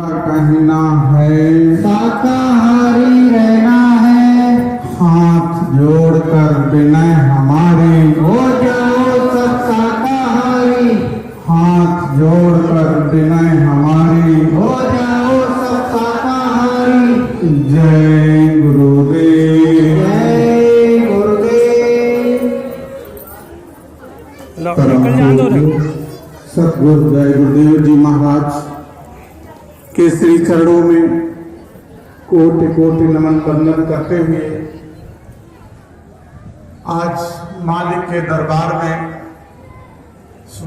कहना है, शाकाहारी रहना है। हाथ जोड़कर विनय हमारी हो जाओ सब शाकाहारी। हाथ जोड़कर विनय हमारी हो जाओ सब शाकाहारी। जय गुरुदेव। जय गुरुदेव। परम पूज्य सतगुरु जय गुरुदेव जी महाराज के श्री चरणों में कोटि कोटि नमन वंदन करते हुए आज मालिक के दरबार में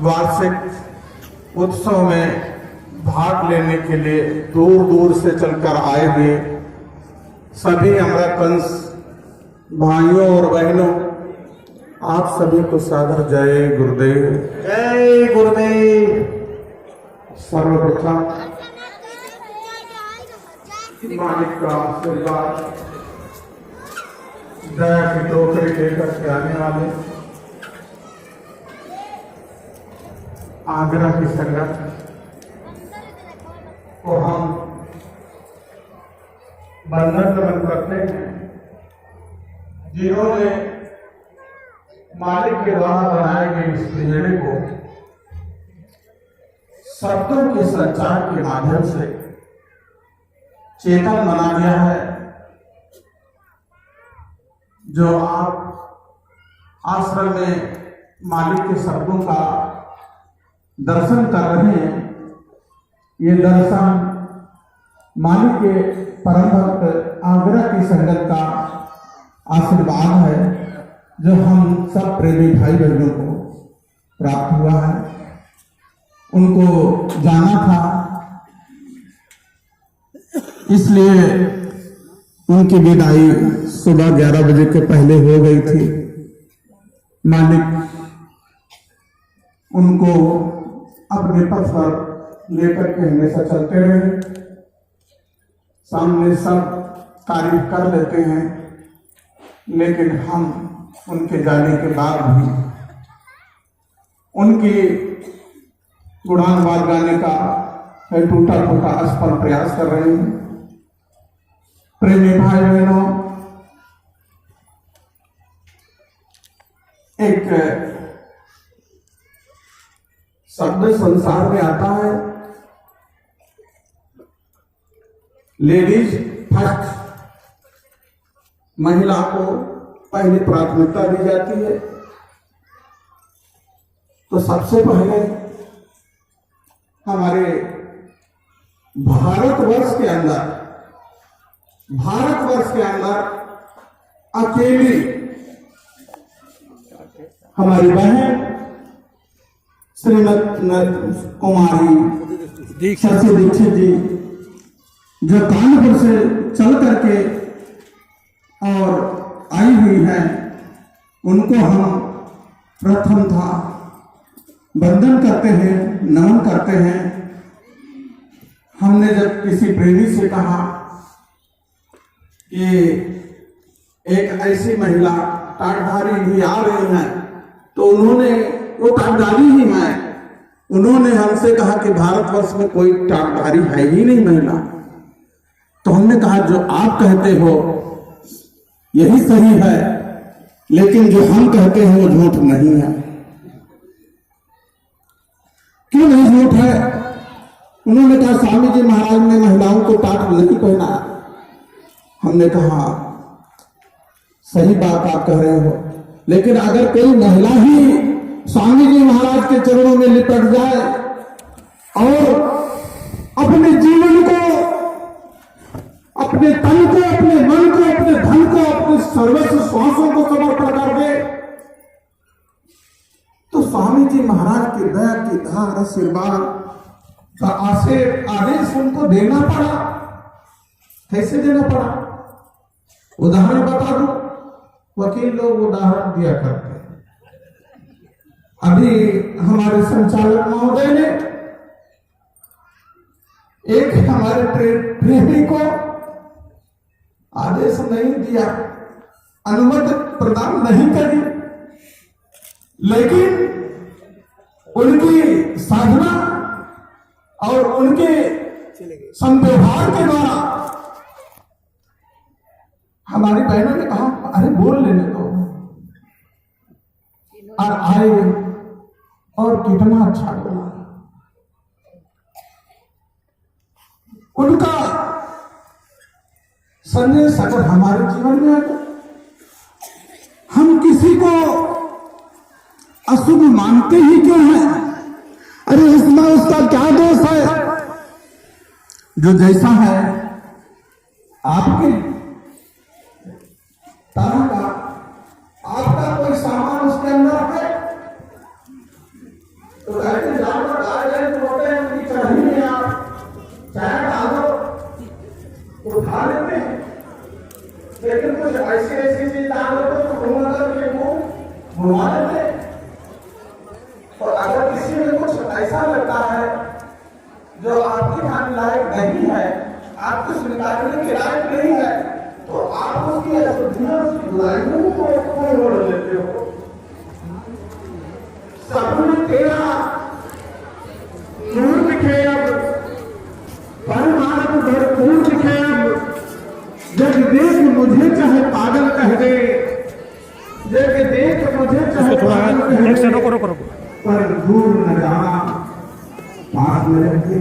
वार्षिक उत्सव में भाग लेने के लिए दूर दूर से चलकर आए हुए सभी अमृतवंश भाइयों और बहनों, आप सभी को सादर जय गुरुदेव। जय गुरुदेव। सर्वप्रथम मालिक का आशीर्वाद दया की टोकरी लेकर के आने वाले आगरा की संगत को हम बंधन नमन करते हैं, जिन्होंने मालिक के द्वारा बनाए गए इस पिंजरे को शब्दों के संचार के माध्यम से चेतन बना दिया है। जो आप आश्रम में मालिक के शब्दों का दर्शन कर रहे हैं, ये दर्शन मालिक के परम भक्त आगरा की संगत का आशीर्वाद है, जो हम सब प्रेमी भाई बहनों को प्राप्त हुआ है। उनको जाना था, इसलिए उनकी विदाई सुबह 11 बजे के पहले हो गई थी। मालिक उनको अपने पथ पर लेकर के हमेशा चलते रहे। सामने सब तारीफ कर लेते हैं, लेकिन हम उनके जाने के बाद भी उनकी गुणानुवाद गाने का टूटा फूटा असफल प्रयास कर रहे हैं। प्रेमी भाई बहनों, एक शब्द संसार में आता है, लेडीज फर्स्ट। महिला को पहली प्राथमिकता दी जाती है। तो सबसे पहले हमारे भारतवर्ष के अंदर अकेली हमारी बहन श्रीमती कुमारी शशि दीक्षित जी, जो कानपुर से चल करके और आई हुई है, उनको हम प्रथम था वंदन करते हैं, नमन करते हैं। हमने जब किसी प्रेमी से कहा कि एक ऐसी महिला टाटधारी भी आ रही है, तो उन्होंने, वो टाटधारी ही है, उन्होंने हमसे कहा कि भारतवर्ष में कोई टाटधारी है ही नहीं महिला। तो हमने कहा जो आप कहते हो यही सही है, लेकिन जो हम कहते हैं वो झूठ नहीं है। क्यों नहीं झूठ है? उन्होंने कहा स्वामी जी महाराज ने महिलाओं को टाट नहीं पहना। हमने कहा सही बात आप कह रहे हो, लेकिन अगर कोई महिला ही स्वामी जी महाराज के चरणों में लिपट जाए और अपने जीवन को, अपने तन को, अपने मन को, अपने धन को, अपने सर्वस्व श्वासों को समर्पण कर दे, तो स्वामी जी महाराज की दया की धार आशीर्वाद का आदेश उनको देना पड़ा। कैसे देना पड़ा? उदाहरण बता दो, वकील लोग उदाहरण दिया करते हैं। अभी हमारे संचालक महोदय ने एक हमारे प्रेमी को आदेश नहीं दिया, अनुमति प्रदान नहीं करी, लेकिन उनकी साधना और उनके संव्यवहार के द्वारा हमारी बहनों ने कहा अरे बोल लेने दो, और आए और कितना अच्छा बोला। उनका संदेश अगर हमारे जीवन में आए, हम किसी को अशुभ मानते ही क्यों हैं? अरे इसमें उसका क्या दोष है? जो जैसा है आपके तरह का, आपका कोई सामान उसके अंदर है तो ऐसे जानवर आ जाए तो होते हैं उनकी चढ़ी में आप चाय डालो तो खा लेते हैं, लेकिन कुछ ऐसी ऐसी चीज डाल दो तो घूमकर के मुंह घुमा लेते हैं। और अगर किसी में कुछ ऐसा लगता है जो आपके खाने लायक नहीं है, आपको स्वीकारने के लायक नहीं है, तो आप उसकी अशुद्धियां, उसकी बुराइयों को मोड़ लेते हो। सबने तेरा नूर दिखे अब, परमात्मा भरपूर दिखे अब, जग देख मुझे चाहे पागल कह दे, जग देख मुझे चाहे पागल कह दे, पर दूर न जाना पास में रखे,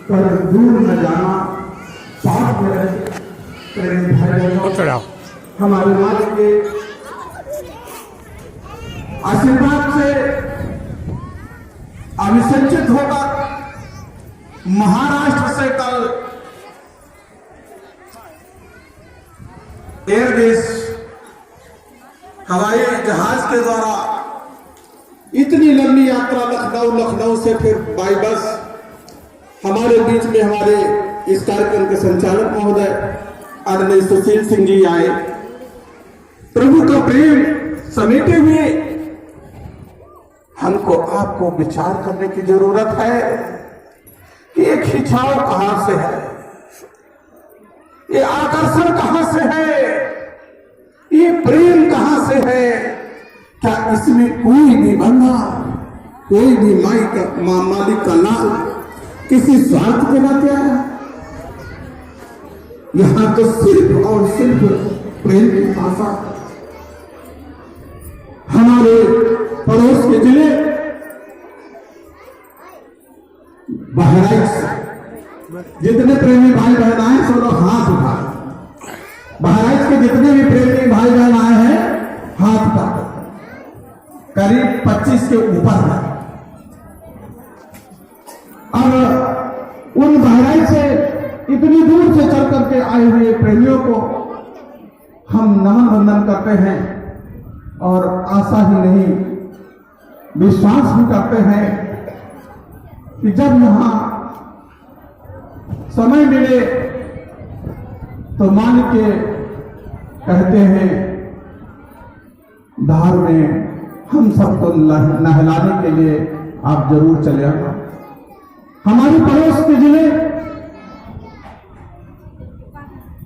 पर दूर न जाना पास में रखे। हमारे मालिक के आशीर्वाद से अभिसंचित होकर महाराष्ट्र से कल एयरबेस हवाई जहाज के द्वारा इतनी लंबी यात्रा लखनऊ से फिर बाई बस हमारे बीच में हमारे इस कार्यक्रम के संचालक महोदय आदरणीय सुशील सिंह जी आए। प्रभु का प्रेम समेटे हुए हमको आपको विचार करने की जरूरत है कि ये खिंचाव कहां से है, ये आकर्षण कहां से है, ये प्रेम कहां से है? क्या इसमें कोई भी बंदा, कोई भी मालिक का लाल किसी स्वार्थ के नाते आया? यहां तो सिर्फ और सिर्फ प्रेम की भाषा। हमारे पड़ोस के जिले बहराइच से जितने प्रेमी भाई बहन आए सब लोग हाथ उठाए। बहराइच के जितने भी प्रेमी भाई बहन आए हैं हाथ उठाए, करीब 25 के ऊपर है। और उन बहराइच से इतनी दूर से चल करके आए हुए प्रेमियों को हम नमन वंदन करते हैं और आशा ही नहीं विश्वास भी करते हैं कि जब यहां समय मिले तो मान के कहते हैं धार में हम सबको नहलाने के लिए आप जरूर चले आना। हमारे पड़ोस के जिले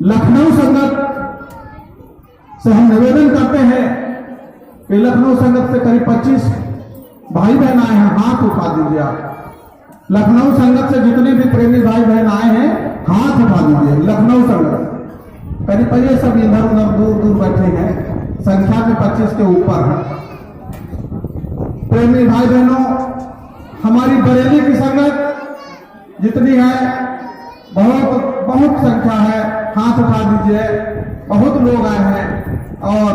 लखनऊ संगत से हम निवेदन करते हैं कि लखनऊ संगत से करीब 25 भाई बहन आए हैं, हाथ उठा दीजिए आप। लखनऊ संगत से जितने भी प्रेमी भाई बहन आए हैं हाथ उठा दीजिए। लखनऊ संगत करीब ये सब इधर उधर दूर दूर बैठे हैं, संख्या में 25 के ऊपर है। प्रेमी भाई बहनों, हमारी बरेली की संगत जितनी है बहुत संख्या है, हाथ उठा दीजिए। बहुत लोग आए हैं और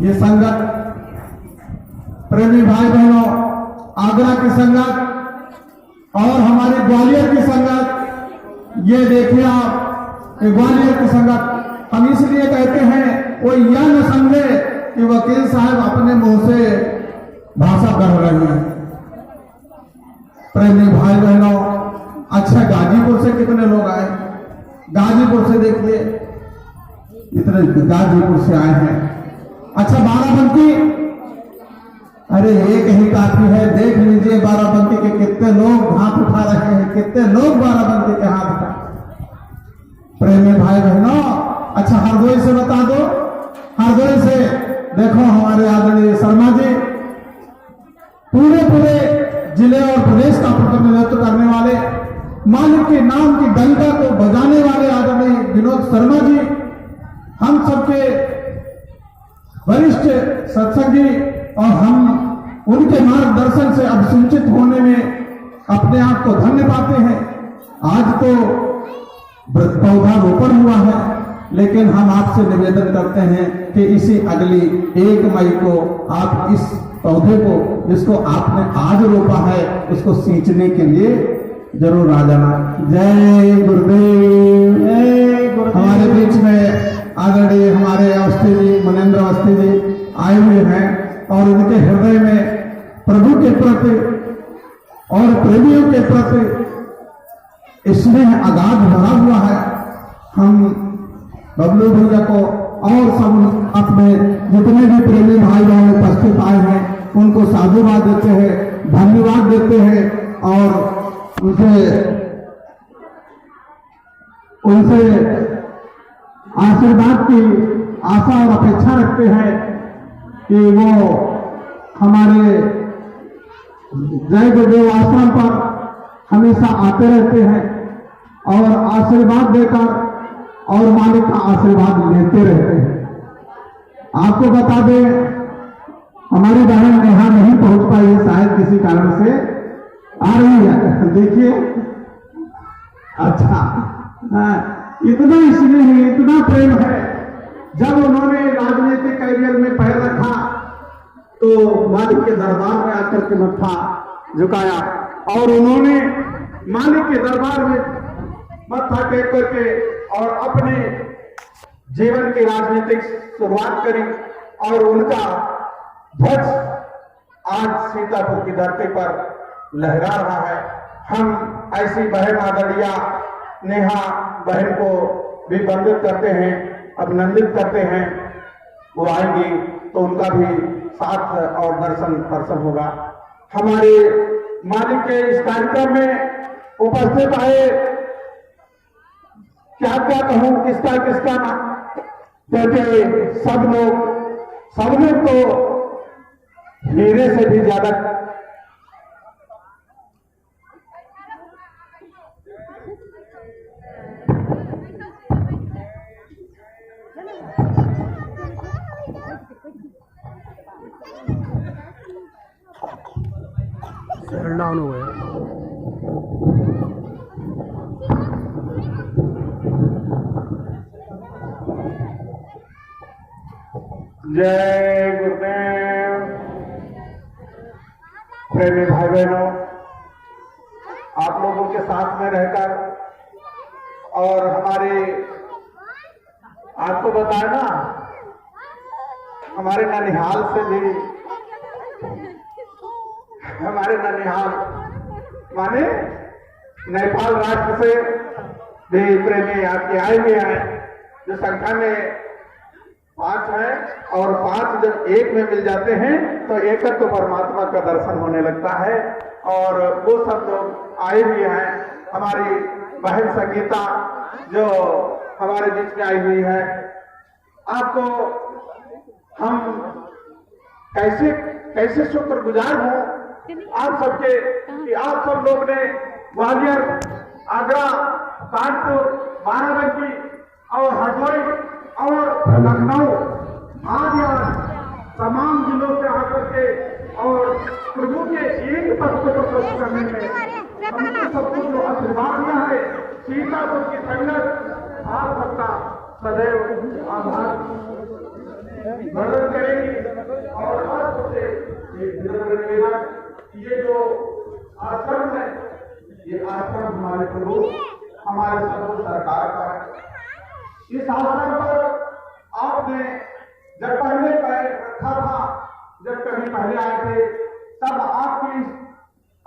ये संगत प्रेमी भाई बहनों, आगरा की संगत और हमारे ग्वालियर की संगत, ये देखिए आप ग्वालियर की संगत हम इसलिए कहते हैं वो यह न समझे कि वकील साहब अपने मुंह से भाषा कर रहे हैं। प्रेमी भाई बहनों, अच्छा गाजीपुर से कितने लोग आए? गाजीपुर से देखिए इतने गाजीपुर से आए हैं। अच्छा बाराबंकी, अरे एक ही काफी है, देख लीजिए बाराबंकी के कितने लोग हाथ उठा रहे हैं, कितने लोग बाराबंकी के हाथ उठा। प्रेमी भाई बहनों, अच्छा हरदोई से बता दो, हरदोई से देखो हमारे आदरणीय शर्मा जी पूरे जिले और प्रदेश का प्रतिनिधित्व करने वाले, मालिक के नाम की डंका को बजाने वाले आदरणीय विनोद शर्मा जी, हम सबके वरिष्ठ सत्संगी, और हम उनके मार्गदर्शन से अभिसिंचित होने में अपने आप को धन्य पाते हैं। आज तो पौधारोपण हुआ है, लेकिन हम आपसे निवेदन करते हैं कि इसी अगली 1 मई को आप इस पौधे को, जिसको आपने आज रोपा है, उसको सींचने के लिए जरूर आ जाना। जय गुरुदेव। जय गुरुदेव। हमारे बीच में आदरणीय हमारे अवस्थी जी, मनेंद्र अवस्थी जी आए हुए हैं, और उनके हृदय में प्रभु के प्रति और प्रेमियों के प्रति स्नेह अगाध भरा हुआ है। हम बबलू भैया को और सब अपने जितने भी प्रेमी भाई बहन उपस्थित आए हैं, उनको साधुवाद देते हैं, धन्यवाद देते हैं, और उनसे आशीर्वाद की आशा और अपेक्षा रखते हैं कि वो हमारे जय गुरुदेव आश्रम पर हमेशा आते रहते हैं और आशीर्वाद देकर और मालिक का आशीर्वाद लेते रहते हैं। आपको बता दें, हमारी बहन यहाँ नहीं पहुंच पाई है, शायद किसी कारण से आ रही है, देखिए। अच्छा, इतना स्नेह है, इतना प्रेम है। जब उन्होंने राजनीतिक करियर में पैर रखा तो मालिक के दरबार में आकर के मत्था झुकाया, और उन्होंने मालिक के दरबार में मत्था टेक करके और अपने जीवन की राजनीतिक शुरुआत करी, और उनका ध्वज आज सीतापुर की धरती पर लहरा रहा है। हम ऐसी बहन आदरणीय नेहा बहन को भी वंदित करते हैं, अभिनंदित करते हैं। वो आएंगी तो उनका भी साथ और दर्शन होगा। हमारे मालिक के इस कार्यक्रम में उपस्थित आए, क्या क्या कहूं, किसका किसका ना, क्योंकि सब लोग तो हीरे से भी ज्यादा डाउन हो गया। जय गुरुदेव। प्रेमी भाई बहनों, आप लोगों के साथ में रहकर और आपको बताया ना, हमारे ननिहाल से भी, हमारे ननिहाल माने नेपाल राष्ट्र से भी प्रेमी आपके आए हुए हैं, जो संख्या में 5 है, और 5 जब एक में मिल जाते हैं तो एकत्र तो परमात्मा का दर्शन होने लगता है। और वो सब लोग आए हुए हैं। हमारी बहन संगीता जो हमारे बीच में आई हुई है, आपको हम कैसे शुक्रगुजार हों आप सबके कि आप सब लोग ने ग्वालियर, आगरा, कानपुर, बाराबंकी और हरदोई और लखनऊ आदि तमाम जिलों से आकर के और प्रभु के एक तत्व को प्रस्तुत करने में हमको सबको जो आशीर्वाद दिया है, सीतापुर की संगत आप सबका सदैव आभार वर्णन करेगी। और आज से ये जो आश्रम है, ये आश्रम हमारे प्रभु, हमारे सब सरकार का है। इस आश्रम पर आपने जब पहले पैर रखा था, जब कभी पहले आए थे, तब आपके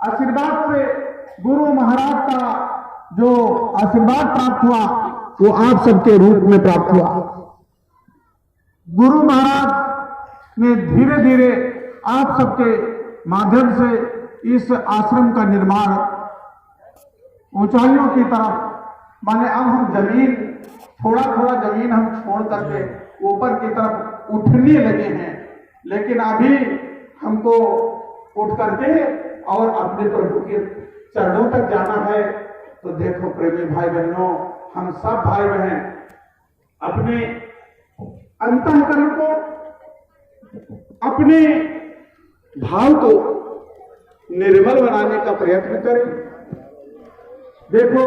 आशीर्वाद से गुरु महाराज का जो आशीर्वाद प्राप्त हुआ वो आप सबके रूप में प्राप्त हुआ। गुरु महाराज ने धीरे धीरे आप सबके माध्यम से इस आश्रम का निर्माण ऊंचाइयों की तरफ, माने अब हम जमीन थोड़ा थोड़ा जमीन हम छोड़ करके ऊपर की तरफ उठने लगे हैं, लेकिन अभी हमको उठ करके और अपने प्रभु के चरणों तक जाना है। तो देखो प्रेमी भाई बहनों, हम सब भाई बहन अपने अंतःकरण को, अपने भाव को निर्मल बनाने का प्रयत्न करें। देखो,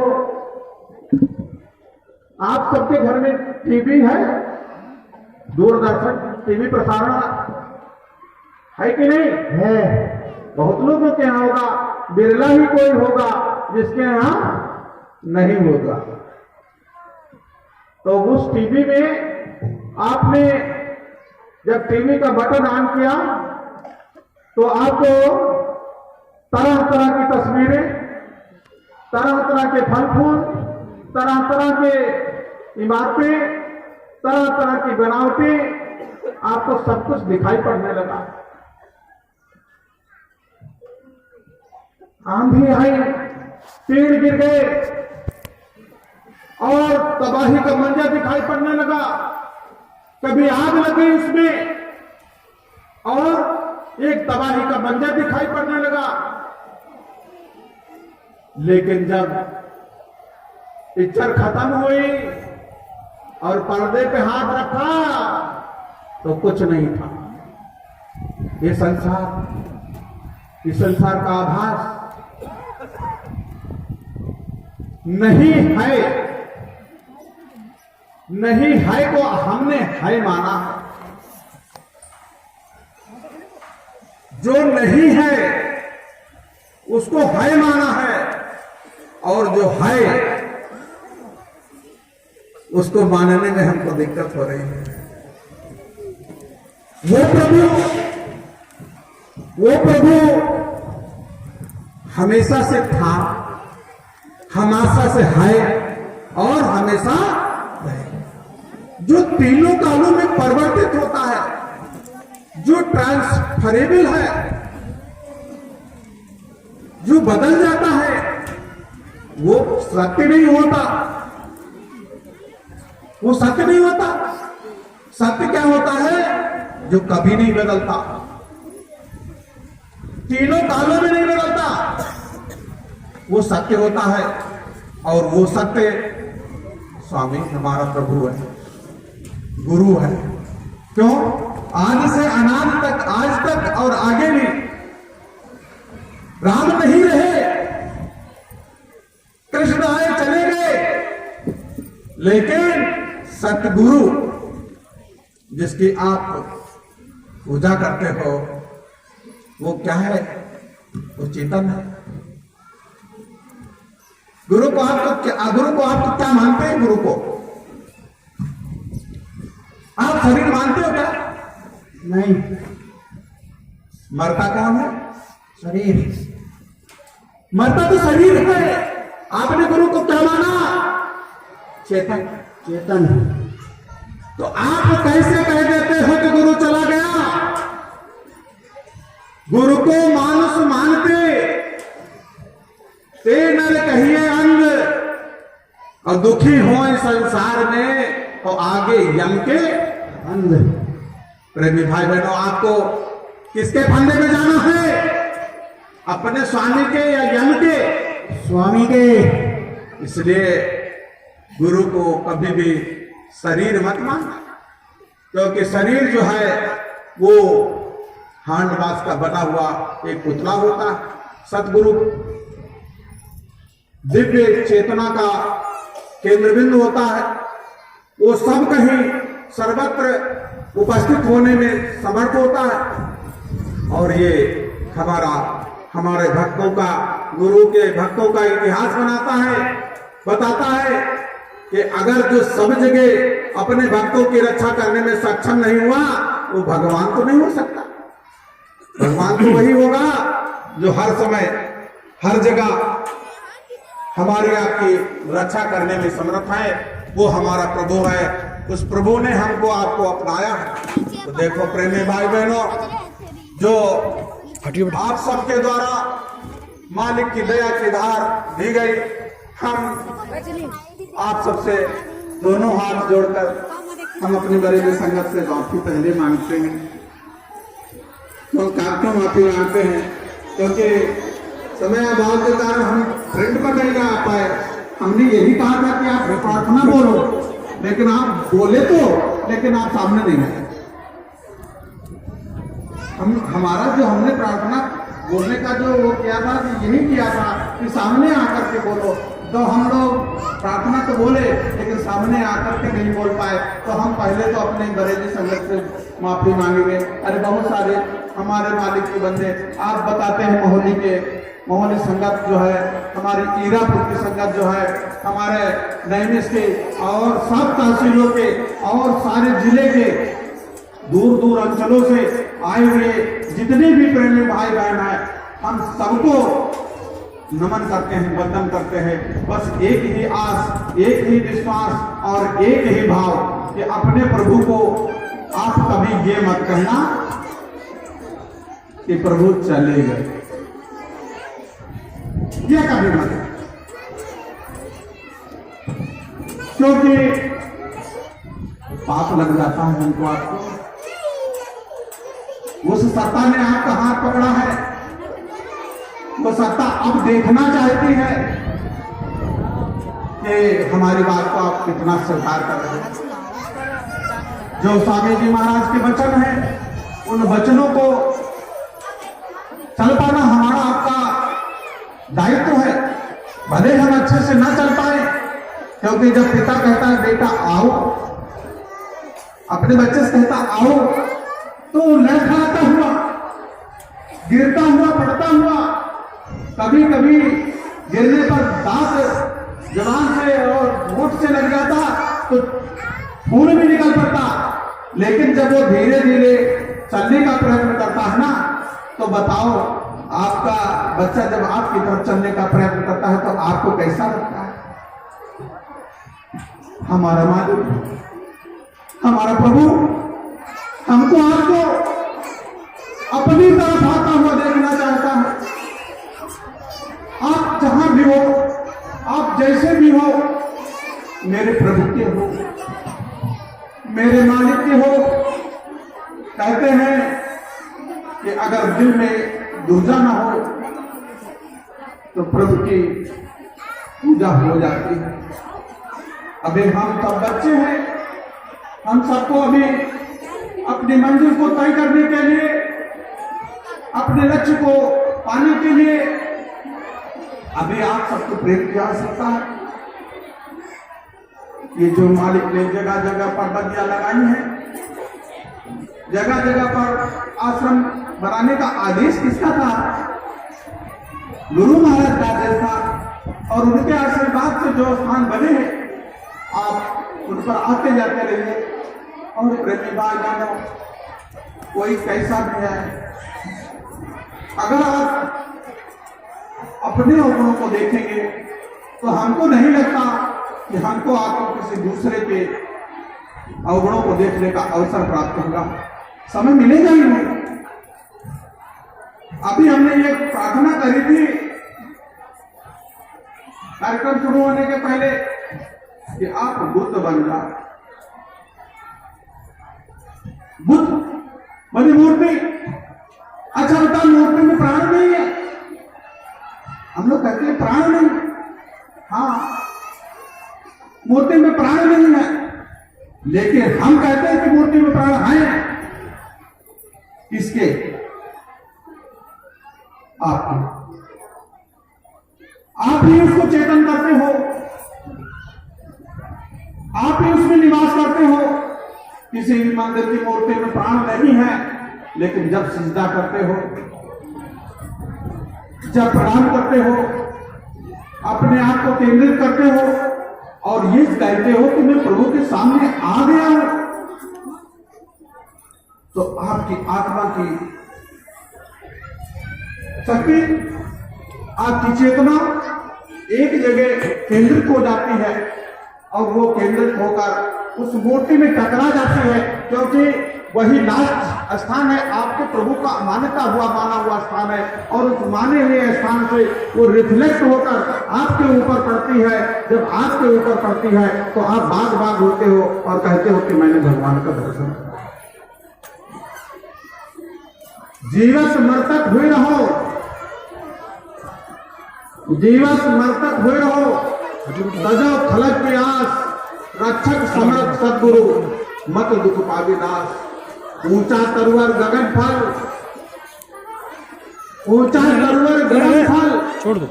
आप सबके घर में टीवी है, दूरदर्शन टीवी प्रसारण है कि नहीं है। बहुत लोगों के यहाँ होगा, बिरला ही कोई होगा जिसके यहाँ नहीं होगा। तो उस टीवी में आपने जब टीवी का बटन ऑन किया तो आपको तरह तरह की तस्वीरें, तरह तरह के फल फूल, तरह तरह के इमारतें, तरह तरह की बनावटें, आपको सब कुछ दिखाई पड़ने लगा। आंधी आई, पेड़ गिर गए और तबाही का मंजर दिखाई पड़ने लगा। कभी आग लगी इसमें और एक तबाही का मंजर दिखाई पड़ने लगा। लेकिन जब पिक्चर खत्म हुई और पर्दे पे हाथ रखा तो कुछ नहीं था। ये संसार का आभास नहीं है, नहीं है को हमने है माना। जो नहीं है उसको है माना है, और जो है उसको मानने में हमको दिक्कत हो रही है। वो प्रभु हमेशा से था, हमेशा से है और हमेशा है, जो तीनों कालों में परिवर्तित होता है, जो ट्रांसफरेबल है, जो बदल जाता है, वो सत्य नहीं होता। वो सत्य नहीं होता। सत्य क्या होता है? जो कभी नहीं बदलता, तीनों कालों में नहीं बदलता, वो सत्य होता है। और वो सत्य स्वामी हमारा प्रभु है, गुरु है। क्यों? आज से अनादि तक, आज तक और आगे भी राम नहीं रहे, कृष्ण आए चले गए, लेकिन सतगुरु जिसकी आप पूजा करते हो वो क्या है? वो चेतन है। गुरु को आप क्या मानते हैं? गुरु को आप शरीर मानते हो क्या? नहीं। मरता कौन है? शरीर। मरता तो शरीर है। आपने गुरु को क्या माना? चेतन। चेतन। तो आप कैसे कह देते हो कि गुरु चला गया? गुरु को मानुष मानते ते नर कहिए अंग, और दुखी हो इस संसार में तो आगे यम के अंध। प्रेमी भाई बहनों, आपको किसके फंदे में जाना है? अपने स्वामी के या यम के? स्वामी के। इसलिए गुरु को कभी भी शरीर मत मानना, क्योंकि शरीर जो है वो हांड बास का बना हुआ एक पुतला होता है। सतगुरु दिव्य चेतना का केंद्र बिंदु होता है। वो सब कहीं सर्वत्र उपस्थित होने में समर्थ होता है। और ये हमारे भक्तों का, गुरु के भक्तों का इतिहास बताता है कि अगर जो सब जगह अपने भक्तों की रक्षा करने में सक्षम नहीं हुआ, वो भगवान तो नहीं हो सकता। भगवान तो वही होगा जो हर समय हर जगह हमारी आपकी रक्षा करने में समर्थ है। वो हमारा प्रभु है। उस प्रभु ने हमको आपको अपनाया है। तो देखो प्रेमी भाई बहनों, जो आप सबके द्वारा मालिक की दया की धार दी गई, हम आप सबसे दोनों हाथ जोड़कर हम अपनी बरेली संगत से माफी पहले मांगते हैं। तो क्यों माफी मांगते हैं? क्योंकि समय अभाव के कारण हम फ्रंट पर नहीं आ पाए। हमने यही कहा था कि आप प्रार्थना बोलो, लेकिन आप बोले तो, लेकिन आप सामने नहीं आए। हमारा जो हमने प्रार्थना बोलने का जो वो किया था, यही किया था कि सामने आकर के बोलो। तो हम लोग प्रार्थना तो बोले, लेकिन सामने आकर के नहीं बोल पाए। तो हम पहले तो अपने बरेली संगत से माफी मांगेंगे। अरे बहुत सारे हमारे मालिक के बंदे, आप बताते हैं मोहली संगत जो है, हमारी ईरापुर की संगत जो है, हमारे नैमिष के और सब तहसीलों के और सारे जिले के दूर दूर अंचलों से आए हुए जितने भी प्रेमी भाई बहन हैं, हम सबको नमन करते हैं, वंदन करते हैं। बस एक ही आस, एक ही विश्वास और एक ही भाव कि अपने प्रभु को आप कभी ये मत कहना कि प्रभु चले गए, ये कभी मत, क्योंकि पाप लग जाता है हमको। आपको उस सत्ता ने आपका हाथ पकड़ा है, वो सत्ता अब देखना चाहती है कि हमारी बात को आप कितना स्वीकार कर रहे हैं। जो स्वामी जी महाराज के वचन हैं, उन वचनों को चल पाना हमारा आपका दायित्व है। भले हम अच्छे से ना चल पाए, क्योंकि जब पिता कहता है बेटा आओ, अपने बच्चे से कहता आओ, तो लड़खड़ाता हुआ, गिरता हुआ, पड़ता हुआ, कभी कभी गिरने पर दांत जवान से और होठ से लग जाता तो खून भी निकल पड़ता। लेकिन जब वो धीरे धीरे चलने का प्रयत्न करता है ना, तो बताओ, आपका बच्चा जब आपकी तरफ चलने का प्रयत्न करता है तो आपको कैसा लगता है? हमारा मालिक, हमारा प्रभु हमको आपको अपनी तरफ आता हुआ देखना चाहता है। आप जहां भी हो, आप जैसे भी हो, मेरे प्रभु के हो, मेरे मालिक के हो। कहते हैं कि अगर दिल में दूजा ना हो तो प्रभु की पूजा हो जाती है। अभी हम सब बच्चे हैं, हम सबको अभी अपनी मंजिल को तय करने के लिए, अपने लक्ष्य को पाने के लिए अभी आप सबको प्रेम की आवश्यकता है। ये जो मालिक ने जगह जगह पर बगिया लगाई है, जगह जगह पर आश्रम बनाने का आदेश किसका था? गुरु महाराज का आदेश था। और उनके आशीर्वाद से जो स्थान बने हैं, आप उन पर आते जाते रहिए। और प्रेमी भाई बहनों, कोई कैसा भी है, अगर आप अपने अवगुणों को देखेंगे तो हमको नहीं लगता कि हमको आपको किसी दूसरे के अवगुणों को देखने का अवसर प्राप्त होगा। समय मिलेगा ही नहीं। अभी हमने ये प्रार्थना करी थी कार्यक्रम शुरू होने के पहले कि आप बुद्ध बन जाओ। बुद्ध बनी मूर्ति, अच्छा बता, मूर्ति में प्राण नहीं है। हम लोग कहते हैं प्राण नहीं, हाँ मूर्ति में प्राण नहीं है, लेकिन हम कहते हैं कि मूर्ति में प्राण है। किसके? आपके। आप ही उसको चेतन करते हो, आप ही उसमें निवास करते हो। किसी भी मंदिर की मूर्ति में प्राण नहीं है, लेकिन जब सिजदा करते हो, जब प्रणाम करते हो, अपने आप को केंद्रित करते हो और ये कहते हो कि मैं प्रभु के सामने आ गया हूं, तो आपकी आत्मा की शक्ति, आपकी चेतना एक जगह केंद्रित हो जाती है और वो केंद्रित होकर उस मूर्ति में टकरा जाती है, क्योंकि वही लास्ट स्थान है, आपके प्रभु का मान्यता हुआ, माना हुआ स्थान है। और उस माने हुए स्थान से वो रिफ्लेक्ट होकर आपके ऊपर पड़ती है। जब आपके ऊपर पड़ती है तो आप बाग बाग होते हो और कहते हो कि मैंने भगवान का दर्शन किया। जीवत मृतक हुए रहो, जीवत मरतक हुए हो तजो खलक प्यास, रक्षक समर्थ सदगुरु मत दुख पावे दास। ऊंचा तरुवर गगन फल, ऊंचा तरुवर गगन फल छोड़ दो।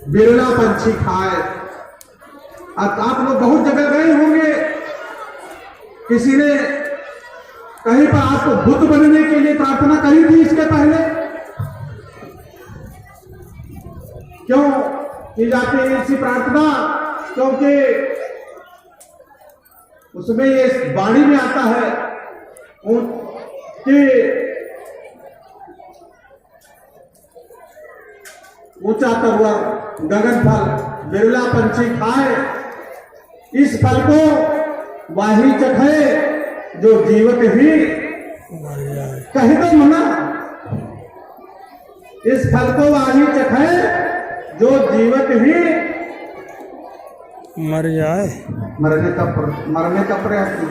बिरला पंछी खाए। अब आप लोग बहुत जगह गए होंगे, किसी ने कहीं पर आपको बुद्ध बनने के लिए प्रार्थना करी थी इसके पहले? क्यों की जाती है ऐसी प्रार्थना? क्योंकि उसमें ये वाणी में आता है कि ऊंचा तरुवर गगन फल बिरला पंछी खाए, इस फल को वाही चखे जो जीवत ही कहे तो मना। इस फल को वाही चखे जो जीवत ही मर जाए। मरने का प्रयत्न